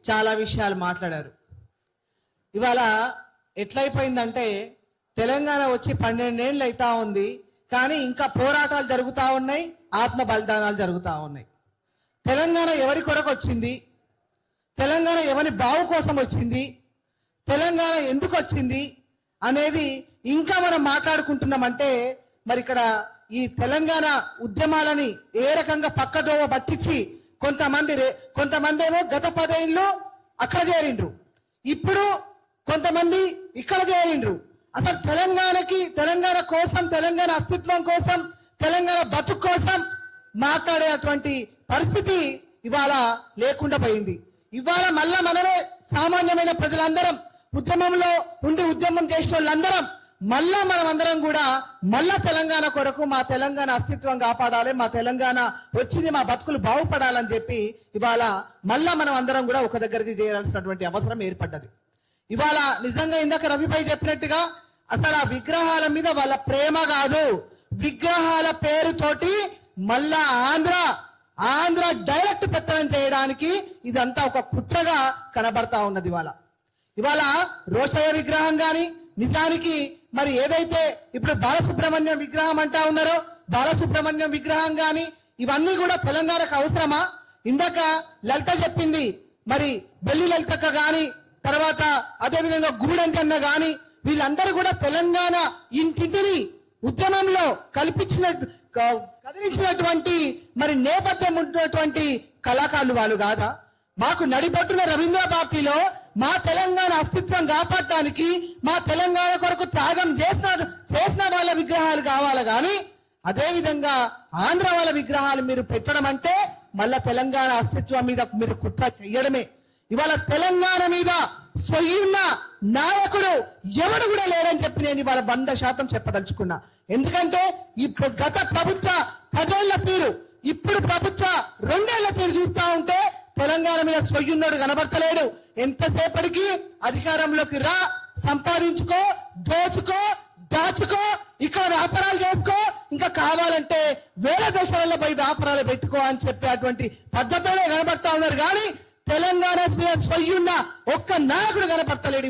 చాలా విషయాలు మాట్లాడారు. ఇవాళ ఎట్లయిపోయిందంటే తెలంగాణ వచ్చి 12 ఏళ్ళు అవుతా ఉంది, కానీ ఇంకా పోరాటాలు జరుగుతూ ఉన్నాయి, ఆత్మ బలిదానాలు జరుగుతూ ఉన్నాయి. తెలంగాణ ఎవరి కొరకు వచ్చింది, తెలంగాణ ఎవరి బావు కోసం వచ్చింది, తెలంగాణ ఎందుకు వచ్చింది అనేది ఇంకా మనం మాట్లాడుకుంటున్నామంటే మరి ఇక్కడ ఈ తెలంగాణ ఉద్యమాలని ఏ రకంగా పక్కదోవ పట్టించి కొంతమంది ఏమో గత 10 ఏళ్ళు అక్కడ చేరిండ్రు, ఇప్పుడు కొంతమంది ఇక్కడ చేరిండ్రు. అసలు తెలంగాణ కోసం, తెలంగాణ అస్తిత్వం కోసం, తెలంగాణ బతుకు కోసం మాట్లాడేటువంటి పరిస్థితి ఇవాళ లేకుండా పోయింది. ఇవాళ మళ్ళా మనమే సామాన్యమైన ప్రజలందరం ఉద్యమంలో ఉండి ఉద్యమం చేసిన వాళ్ళందరం మళ్ళా మనమందరం కూడా మళ్ళా తెలంగాణ కొరకు, మా తెలంగాణ అస్తిత్వం కాపాడాలి, మా తెలంగాణ వచ్చింది, మా బతుకులు బాగుపడాలని చెప్పి ఇవాళ మళ్ళా మనం అందరం కూడా ఒక దగ్గరికి చేయాల్సినటువంటి అవసరం ఏర్పడ్డది. ఇవాళ నిజంగా ఇందాక రవిభాయ్ చెప్పినట్టుగా అసలు ఆ విగ్రహాల మీద వాళ్ళ ప్రేమ కాదు, విగ్రహాల పేరుతోటి మళ్ళా ఆంధ్ర డైరెక్ట్ పెత్తనం చేయడానికి ఇదంతా ఒక కుట్రగా కనబడతా ఉన్నది. ఇవాళ రోషయ్య విగ్రహం గాని, నిజానికి మరి ఏదైతే ఇప్పుడు బాలసుబ్రహ్మణ్యం విగ్రహం అంటా ఉన్నారో బాలసుబ్రహ్మణ్యం విగ్రహం గాని ఇవన్నీ కూడా తెలంగాణకు అవసరమా? ఇందాక లలిత చెప్పింది, మరి బెల్లి లలితక్క గాని, తర్వాత అదేవిధంగా గూడంజన్న గాని వీళ్ళందరూ కూడా తెలంగాణ ఇంటింటిని ఉద్యమంలో కదిలించినటువంటి మరి నేపథ్యం ఉన్నటువంటి కళాకారులు వాళ్ళు కాదా? మాకు నడిపట్టున రవీంద్ర భారతిలో మా తెలంగాణ అస్తిత్వం కాపాడటానికి, మా తెలంగాణ కొరకు త్యాగం చేసిన వాళ్ళ విగ్రహాలు కావాలి కానీ అదేవిధంగా ఆంధ్ర వాళ్ళ విగ్రహాలు మీరు పెట్టడం అంటే మళ్ళా తెలంగాణ అస్తిత్వం మీద మీరు కుట్ర చెయ్యడమే. ఇవాళ తెలంగాణ మీద స్వయున్న నాయకుడు ఎవడు కూడా లేరని చెప్పి నేను ఇవాళ 100% చెప్పదలుచుకున్నా. ఎందుకంటే ఇప్పుడు గత ప్రభుత్వ 10 ఏళ్ల తీరు, ఇప్పుడు ప్రభుత్వ 2 ఏళ్ల తీరు చూస్తా ఉంటే తెలంగాణ మీద స్వయున్నోడు కనబడతలేడు. ఎంతసేపటికి అధికారంలోకి రా, సంపాదించుకో, దోచుకో, దాచుకో, ఇక్కడ వ్యాపారాలు చేసుకో, ఇంకా కావాలంటే వేరే దేశాలలో పోయి వ్యాపారాలు పెట్టుకో అని చెప్పేటువంటి పద్ధతులే కనబడతా ఉన్నారు. కానీ తెలంగాణ మీద స్వయున్న ఒక్క నాయకుడు కనపడతలేడు.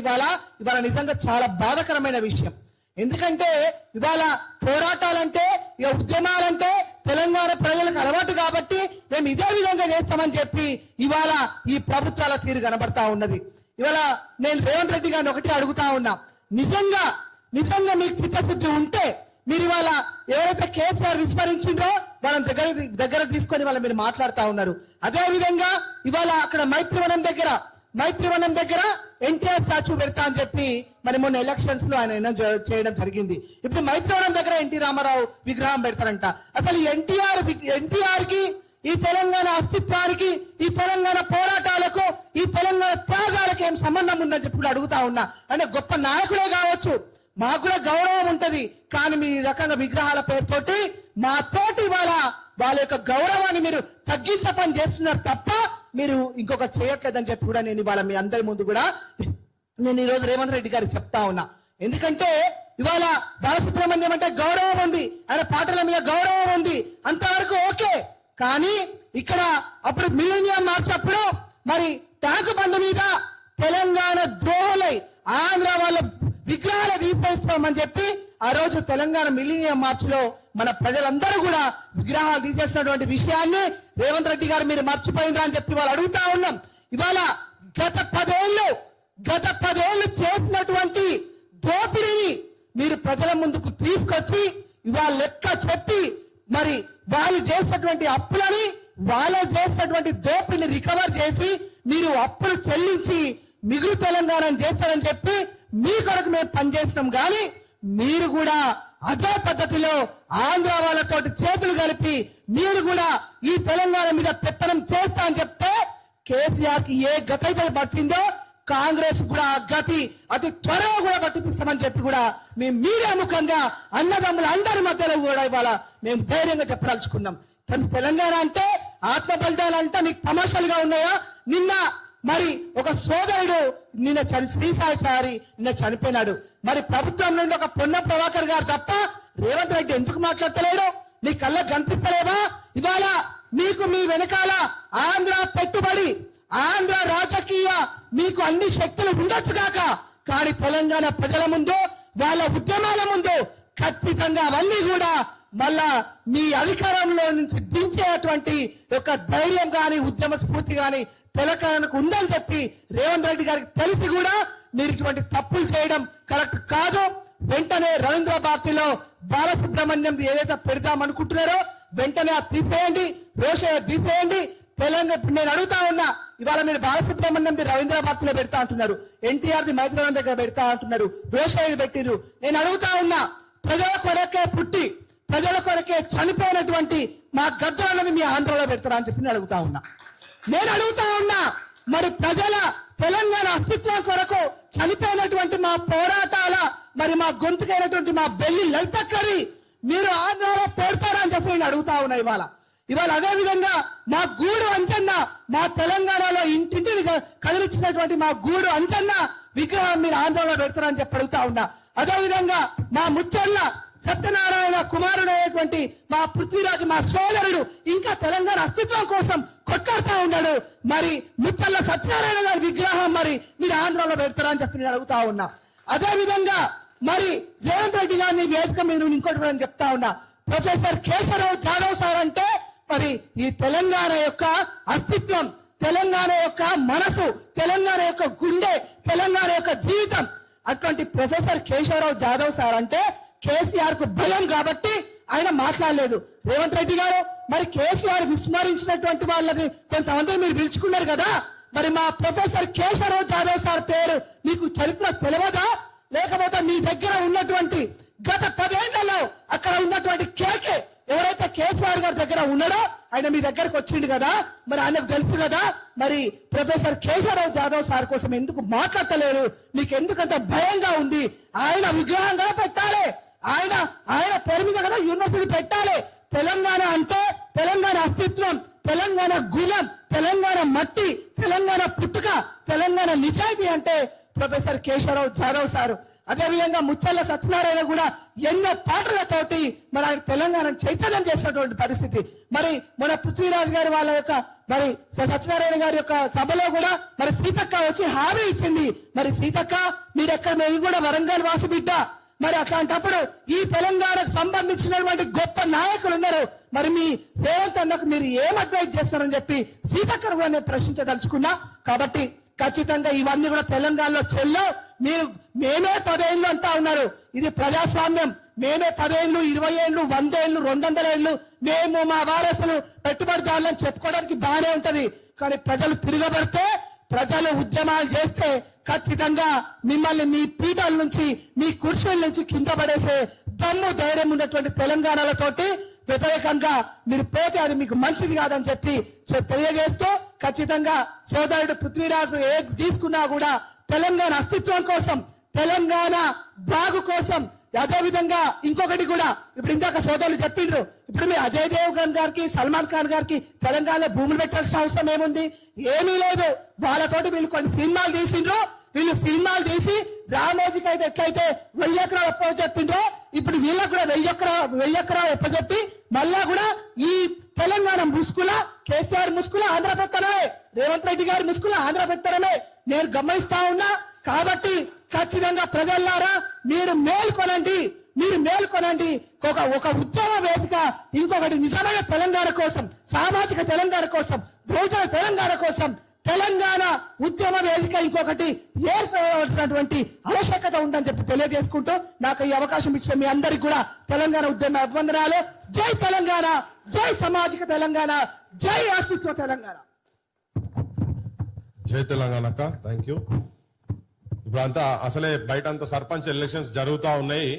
ఇవాళ నిజంగా చాలా బాధాకరమైన విషయం. ఎందుకంటే ఇవాళ పోరాటాలంటే, ఇక ఉద్యమాలంటే తెలంగాణ ప్రజలకు అలవాటు కాబట్టి మేము ఇదే విధంగా చేస్తామని చెప్పి ఇవాళ ఈ ప్రభుత్వాల తీరు కనబడతా ఉన్నది. ఇవాళ నేను రేవంత్ రెడ్డి గారిని ఒకటి అడుగుతా ఉన్నా, నిజంగా మీకు చిత్తశుద్ధి ఉంటే మీరు ఇవాళ ఎవరైతే కేసీఆర్ విస్మరించిండ్రో వాళ్ళని దగ్గర తీసుకొని వాళ్ళ మీరు మాట్లాడుతా ఉన్నారు. అదే విధంగా ఇవాళ అక్కడ మైత్రివనం దగ్గర ఎన్టీఆర్ స్టాచ్యూ పెడతా అని చెప్పి మరి మొన్న ఎలక్షన్స్ లో ఆయన చేయడం జరిగింది. ఇప్పుడు మైత్రివనం దగ్గర ఎన్టీ రామారావు విగ్రహం పెడతారంట. అసలు ఎన్టీఆర్ కి, ఈ తెలంగాణ అస్తిత్వానికి, ఈ తెలంగాణ పోరాటాలకు, ఈ తెలంగాణ త్యాగాలకు ఏం సంబంధం ఉందని చెప్పి అడుగుతా ఉన్నా. అంటే గొప్ప నాయకుడే కావచ్చు, మాకు కూడా గౌరవం ఉంటది, కానీ మీ రకంగా విగ్రహాల పేరుతోటి మా తోటి వాళ్ళ యొక్క గౌరవాన్ని మీరు తగ్గించే పని చేస్తున్నారు తప్ప మీరు ఇంకొక చేయట్లేదని చెప్పి కూడా నేను ఇవాళ మీ అందరి ముందు కూడా నేను ఈరోజు రేవంత్ రెడ్డి గారికి చెప్తా ఉన్నా. ఎందుకంటే ఇవాళ బాలసుబ్రహ్మణ్యం అంటే గౌరవం ఉంది, ఆయన పాటల మీద గౌరవం ఉంది, అంతవరకు ఓకే. కానీ ఇక్కడ అప్పుడు మిలీనియం మార్చప్పుడు మరి ట్యాంకు బండ్ మీద తెలంగాణ ద్రోహులై ఆంధ్ర వాళ్ళ విగ్రహాలు తీసేస్తామని చెప్పి ఆ రోజు తెలంగాణ మిలీనియం మార్చ్ లో మన ప్రజలందరూ కూడా విగ్రహాలు తీసేసినటువంటి విషయాన్ని రేవంత్ రెడ్డి గారు మీరు మర్చిపోయినరా అని చెప్పి వాళ్ళు అడుగుతా ఉన్నాం. ఇవాళ గత 10 ఏళ్ళు చేసినటువంటి దోపిడీని మీరు ప్రజల ముందుకు తీసుకొచ్చి ఇవాళ లెక్క చెప్పి మరి వాళ్ళు చేసినటువంటి అప్పులని, వాళ్ళు చేసినటువంటి దోపిడిని రికవర్ చేసి మీరు అప్పులు చెల్లించి మిగులు తెలంగాణను చేస్తారని చెప్పి మీ కొరకు మేము పనిచేస్తున్నాం. కానీ మీరు కూడా అదే పద్ధతిలో ఆంధ్ర వాళ్ళతో చేతులు కలిపి మీరు కూడా ఈ తెలంగాణ మీద పెత్తనం చేస్తా అని చెప్తే కేసీఆర్ కి ఏ గతి అయితే పట్టిందో కాంగ్రెస్ కూడా ఆ గతి అతి త్వరగా కూడా పట్టిపిస్తామని చెప్పి కూడా మేము మీడియా ముఖంగా అన్నదమ్ముల అందరి మధ్యలో కూడా ఇవాళ మేము ధైర్యంగా చెప్పదలుచుకున్నాం. తెలంగాణ అంటే ఆత్మ బలిదానాలు అంటే మీకు తమాషాలుగా ఉన్నాయా? నిన్న మరి ఒక సోదరుడు శ్రీసాయిచారి నిన్న చనిపోయినాడు. మరి ప్రభుత్వం నుండి ఒక పొన్న ప్రభాకర్ గారు తప్ప రేవంత్ రెడ్డి ఎందుకు మాట్లాడతలేడు? నీ కళ్ళ కనిపిస్తలేవా? ఇవాళ మీకు మీ వెనకాల ఆంధ్ర పెట్టుబడి, ఆంధ్ర రాజకీయ మీకు అన్ని శక్తులు ఉండొచ్చు కాక, కానీ తెలంగాణ ప్రజల ముందు, వాళ్ళ ఉద్యమాల ముందు ఖచ్చితంగా అవన్నీ కూడా మళ్ళా మీ అధికారంలో నుంచి దించేటువంటి ఒక ధైర్యం గాని, ఉద్యమ స్ఫూర్తి గాని తెలంగాణకు ఉందని చెప్పి రేవంత్ రెడ్డి గారికి తెలిసి కూడా మీరు ఇటువంటి తప్పులు చేయడం కరెక్ట్ కాదు. వెంటనే రవీంద్ర భారతిలో బాలసుబ్రహ్మణ్యం ఏదైతే పెడదాం అనుకుంటున్నారో వెంటనే అది తీసేయండి, రోషయ్య తీసేయండి. తెలంగాణ నేను అడుగుతా ఉన్నా, ఇవాళ మీరు బాలసుబ్రహ్మణ్యం రవీంద్ర భారతిలో పెడతా అంటున్నారు, ఎన్టీఆర్ ది మైత్రివనం దగ్గర పెడతా అంటున్నారు, రోషయ్య పెట్టిర్రు. నేను అడుగుతా ఉన్నా, ప్రజల కొరకే పుట్టి ప్రజల కొరకే చనిపోయినటువంటి మా గద్దర్ అన్నది మీ ఆంధ్రలో పెడతారా అని చెప్పి నేను అడుగుతా ఉన్నా. నేను అడుగుతా ఉన్నా, మరి ప్రజల తెలంగాణ అస్తిత్వం కొరకు చనిపోయినటువంటి మా పోరాటాల మరి మా గొంతుకైనటువంటి మా బెల్లి లలితక్కని మీరు ఆంధ్రలో పెడతారా అని చెప్పి నేను అడుగుతా ఉన్నా. ఇవాళ అదే విధంగా మా గూడు అంజన్న, మా తెలంగాణలో ఇంటింటిని కదిలించినటువంటి మా గూడు అంజన్న విగ్రహం మీరు ఆంధ్రలో పెడతారని చెప్పి అడుగుతా ఉన్నా. అదే విధంగా మా ముచ్చర్ల సత్యనారాయణ కుమారుడు అయినటువంటి మా పృథ్వీరాజు, మా సోదరుడు ఇంకా తెలంగాణ అస్తిత్వం కోసం కొట్లాడుతూ ఉన్నాడు. మరి ముచ్చర్ల సత్యనారాయణ గారి విగ్రహం మరి మీరు ఆంధ్రలో పెడతారా అని చెప్పి నేను అడుగుతా ఉన్నా. అదే విధంగా మరి రేవంత్ రెడ్డి గారిని వేదిక మీరు ఇంకోటి అని చెప్తా ఉన్నా, ప్రొఫెసర్ కేశవరావు జాదవ్ సార్ అంటే మరి ఈ తెలంగాణ యొక్క అస్తిత్వం, తెలంగాణ యొక్క మనసు, తెలంగాణ యొక్క గుండె, తెలంగాణ యొక్క జీవితం. అటువంటి ప్రొఫెసర్ కేశవరావు జాదవ్ సార్ అంటే కేసీఆర్ కు బలం కాబట్టి ఆయన మాట్లాడలేదు. రేవంత్ రెడ్డి గారు మరి కేసీఆర్ విస్మరించినటువంటి వాళ్ళని కొంతమంది మీరు పిలుచుకున్నారు కదా, మరి మా ప్రొఫెసర్ కేశవరావు జాదవ్ సార్ పేరు మీకు చరిత్ర తెలియదా? లేకపోతే మీ దగ్గర ఉన్నటువంటి గత 10 ఏళ్లలో అక్కడ ఉన్నటువంటి కేకే ఎవరైతే కేసీఆర్ గారి దగ్గర ఉన్నాడో ఆయన మీ దగ్గరకు వచ్చిండు కదా, మరి ఆయనకు తెలుసు కదా, మరి ప్రొఫెసర్ కేశవరావు జాదవ్ సార్ కోసం ఎందుకు మాట్లాడతలేరు? మీకు ఎందుకంత భయంగా ఉంది? ఆయన విగ్రహంగా పెట్టాలి, ఆయన పేరు మీద కదా యూనివర్సిటీ పెట్టాలి. తెలంగాణ అంటే తెలంగాణ అస్తిత్వం, తెలంగాణ గులం, తెలంగాణ మట్టి, తెలంగాణ పుట్టుక, తెలంగాణ నిజాయితీ అంటే ప్రొఫెసర్ కేశవరావు జాదవ్ సారు. అదేవిధంగా ముచ్చర్ల సత్యనారాయణ కూడా ఎన్నో పాటలతోటి మరి ఆయన తెలంగాణ చైతన్యం చేసినటువంటి పరిస్థితి. మరి మన పృథ్వీరాజు గారి వాళ్ళ యొక్క మరి సత్యనారాయణ గారి యొక్క సభలో కూడా మరి సీతక్క వచ్చి హామీ ఇచ్చింది. మరి సీతక్క మీరెక్కడ, మేము కూడా వరంగల్ వాసి బిడ్డ, మరి అట్లాంటప్పుడు ఈ తెలంగాణకు సంబంధించినటువంటి గొప్ప నాయకులు ఉన్నారు, మరి మీ రేవంత్ అన్నకు మీరు ఏం అడ్వైజ్ చేస్తున్నారని చెప్పి సీతక్కను కూడా నేను ప్రశ్నించదలుచుకున్నా. కాబట్టి ఖచ్చితంగా ఇవన్నీ కూడా తెలంగాణలో చెల్లో. మీరు మేమే 10 ఏళ్ళు అంటా ఉన్నారు, ఇది ప్రజాస్వామ్యం, మేమే 10 ఏళ్ళు, 20 ఏళ్ళు, 100 ఏళ్ళు, 200 ఏళ్ళు మేము మా వారసులు పెట్టుబడిదారులను చెప్పుకోవడానికి బాగానే ఉంటది. కానీ ప్రజలు తిరగబడితే, ప్రజలు ఉద్యమాలు చేస్తే ఖచ్చితంగా మిమ్మల్ని మీ పీఠాల నుంచి, మీ కుర్చీల నుంచి కింద పడేసే దమ్ము ధైర్యం ఉన్నటువంటి తెలంగాణలతోటి వ్యతిరేకంగా మీరు పోతే అది మీకు మంచిది కాదని చెప్పి తెలియజేస్తూ, ఖచ్చితంగా సోదరుడు పృథ్వీరాజు ఏది తీసుకున్నా కూడా తెలంగాణ అస్తిత్వం కోసం, తెలంగాణ బాగు కోసం. అదే విధంగా ఇంకొకటి కూడా, ఇప్పుడు ఇందాక సోదరులు చెప్పిండ్రు, ఇప్పుడు మీ అజయ్ దేవగన్ గారికి, సల్మాన్ ఖాన్ గారికి తెలంగాణలో భూములు పెట్టాల్సిన అవసరం ఏముంది? ఏమీ లేదు. వాళ్ళతోటి వీళ్ళు కొన్ని సినిమాలు తీసిండ్రు, వీళ్ళు సినిమాలు తీసి రామోజీకి అయితే ఎట్లయితే 1000 ఎకరాలు అప్పచెప్పిండ్రో ఇప్పుడు వీళ్ళకు కూడా 1000 ఎకరాలు అప్పచెప్పి మళ్ళా కూడా ఈ తెలంగాణ ముసుగుల, కేసీఆర్ ముసుగుల ఆంధ్ర పెత్తనమే, రేవంత్ రెడ్డి గారి ముసుగుల ఆంధ్ర పెత్తనమే నేను గమనిస్తా ఉన్నా. కాబట్టి ఖచ్చితంగా ప్రజల్లారా మీరు మేల్కొనండి, మీరు మేల్కొనండి. ఒక ఉద్యమ వేదిక, ఇంకొకటి నిజమైన తెలంగాణ కోసం, సామాజిక తెలంగాణ కోసం, బహుజన తెలంగాణ కోసం తెలంగాణ ఉద్యమ వేదిక ఇంకొకటి ఏర్పడవలసినటువంటి ఆవశ్యకత ఉందని చెప్పి తెలియజేసుకుంటూ నాకు ఈ అవకాశం ఇచ్చిన మీ అందరికీ కూడా తెలంగాణ ఉద్యమ అభివందనాలు. జై తెలంగాణ, జై సామాజిక తెలంగాణ, జై అస్తిత్వ తెలంగాణ. జై తెలంగాణ అక్క, థ్యాంక్ యూ. ఇప్పుడు అంతా అసలే బయట అంతా సర్పంచ్ ఎలక్షన్స్ జరుగుతూ ఉన్నాయి.